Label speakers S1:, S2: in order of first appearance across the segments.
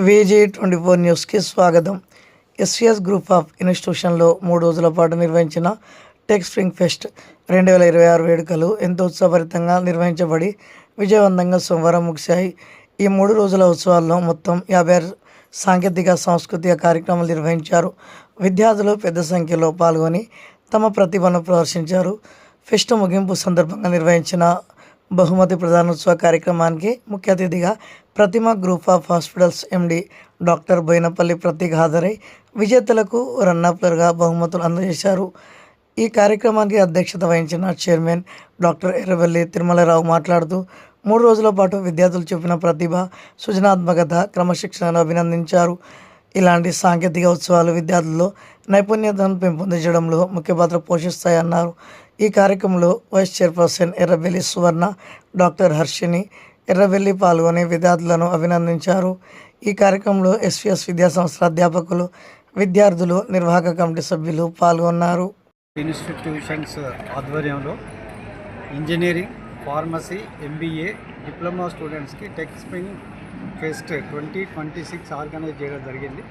S1: VG24 న్యూస్కి స్వాగతం. SVS group of ఇన్స్టిట్యూషన్లో 3 రోజుల పాటు నిర్వహించిన టెక్ స్ప్రింగ్ ఫెస్ట్ 2026 వేడుకలు ఎంతో ఉత్సాహభరితంగా నిర్వహించబడి విజయవంతంగా సోమవారం ముగిశాయి. ఈ 3 రోజుల ఉత్సవాల్లో మొత్తం 56 సాంకేతిక సాంస్కృతిక కార్యక్రమాలు నిర్వహించారు. విద్యార్థులు పెద్ద సంఖ్యలో పాల్గొని తమ ప్రతిభను ప్రదర్శించారు. ఫెస్ట్ ముగింపు సందర్భంగా నిర్వహించిన బహుమతి ప్రదానోత్సవ కార్యక్రమానికి ముఖ్య అతిథిగా Prathima group of hospitals MD doctor Boinapalli Prateek హాజరై విజేతలకు రన్నప్లర్గా బహుమతులు అందజేశారు. ఈ కార్యక్రమానికి అధ్యక్షత వహించిన చైర్మన్ డాక్టర్ ఎర్రవెల్లి తిరుమలరావు మాట్లాడుతూ 3 రోజుల పాటు విద్యార్థులు చూపిన ప్రతిభ, సృజనాత్మకత, క్రమశిక్షణను అభినందించారు. ఇలాంటి సాంకేతిక ఉత్సవాలు విద్యార్థుల్లో నైపుణ్యతను పెంపొందించడంలో ముఖ్య పాత్ర పోషిస్తాయన్నారు. ఈ కార్యక్రమంలో వైస్ చైర్పర్సన్ ఎర్రవెల్లి సువర్ణ, డాక్టర్ హర్షిని ఎర్రవెల్లి పాల్గొని విద్యార్థులను అభినందించారు. ఈ కార్యక్రమంలో ఎస్విఎస్ విద్యాసంస్థల అధ్యాపకులు, విద్యార్థులు, నిర్వాహక కమిటీ సభ్యులు పాల్గొన్నారు.
S2: ఇన్స్టిట్యూషన్స్ ఆధ్వర్యంలో ఇంజనీరింగ్, ఫార్మసీ, ఎంబీఏ, డిప్లొమా స్టూడెంట్స్కి టెక్ స్ప్రింగ్ ఫెస్ట్ 2026 ఆర్గనైజ్ చేయడం జరిగింది.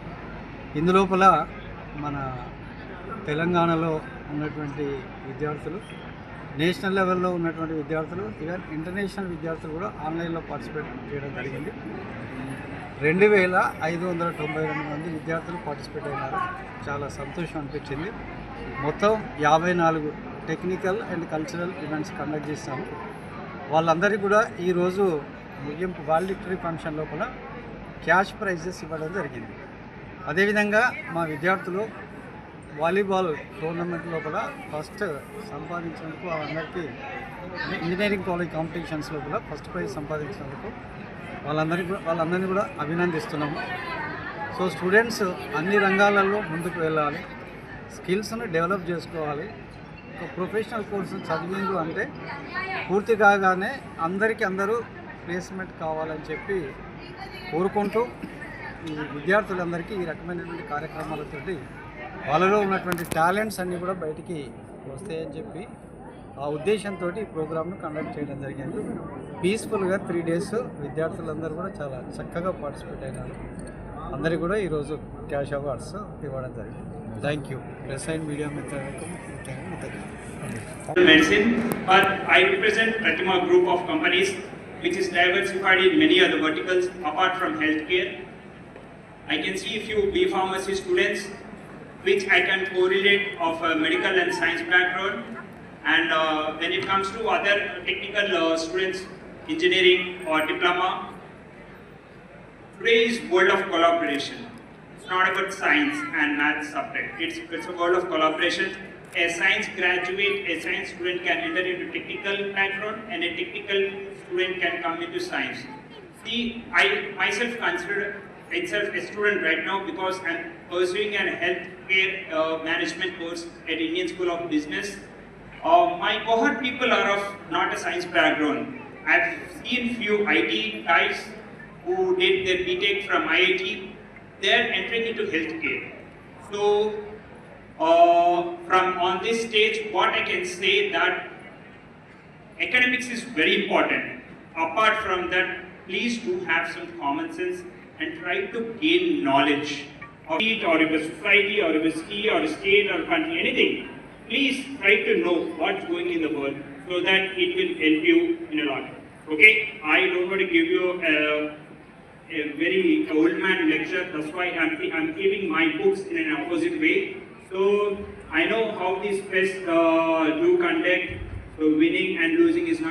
S2: ఇందులోపల మన తెలంగాణలో ఉన్నటువంటి విద్యార్థులు, నేషనల్ లెవెల్లో ఉన్నటువంటి విద్యార్థులు, ఈవెన్ ఇంటర్నేషనల్ విద్యార్థులు కూడా ఆన్లైన్లో పార్టిసిపేట్ చేయడం జరిగింది. 2592 మంది విద్యార్థులు పార్టిసిపేట్ అయినారు. చాలా సంతోషం అనిపించింది. మొత్తం 54 technical and cultural events conduct చేస్తాము. వాళ్ళందరికీ కూడా ఈరోజు ముగింపు వాల్డిటరీ ఫంక్షన్ లోపల క్యాష్ ప్రైజెస్ ఇవ్వడం జరిగింది. అదేవిధంగా మా విద్యార్థులు వాలీబాల్ టోర్నమెంట్ లోపల ఫస్ట్ సంపాదించినందుకు అందరికీ ఇంజనీరింగ్ కాలేజ్ కాంపిటీషన్స్ లోపల ఫస్ట్ ప్రైజ్ సంపాదించినందుకు వాళ్ళందరినీ కూడా అభినందిస్తున్నాము. సో స్టూడెంట్స్ అన్ని రంగాలలో ముందుకు వెళ్ళాలి, స్కిల్స్ను డెవలప్ చేసుకోవాలి. ఒక ప్రొఫెషనల్ కోర్సు చదివిండు అంటే పూర్తి కాగానే అందరూ ప్లేస్మెంట్ కావాలని చెప్పి కోరుకుంటూ ఈ విద్యార్థులందరికీ ఈ రకమైనటువంటి కార్యక్రమాలతోటి వాళ్ళలో ఉన్నటువంటి టాలెంట్స్ అన్నీ కూడా బయటికి వస్తాయని చెప్పి ఆ ఉద్దేశంతో ఈ ప్రోగ్రామ్ను కండక్ట్ చేయడం జరిగింది. పీస్ఫుల్గా 3 days విద్యార్థులందరూ కూడా చాలా చక్కగా పార్టిసిపేట్ అయినారు. అందరికీ కూడా ఈరోజు క్యాష్ అవార్డ్స్ ఇవ్వడం జరిగింది. Thank you. Press and media మిత్రులకు
S3: medicine, but I represent Pratima Group of companies, which is diversified in many other verticals apart from healthcare. I can see a few B Pharmacy students, which I can correlate of a medical and science background. And when it comes to other technical students, engineering or diploma, today is world of collaboration. It's not about science and math subject. It's a world of collaboration. A science graduate, a science student can enter into technical background, and a technical student can come into science. See, I myself consider myself a student right now because I'm pursuing a healthcare management course at Indian School of Business. My cohort people are of not a science background. I've seen few IT guys who did their BTech from IIT. They're entering into healthcare. So, from on this stage, what I can say that academics is very important. Apart from that, please do have some common sense and try to gain knowledge of it, or if a society, or if a city, or a state, or country, anything. Please try to know what's going in the world so that it will help you in a lot. Okay, I don't want to give you a very old man lecture. That's why I'm giving my books in an opposite way. So I know how these fests do conduct. So winning and losing is not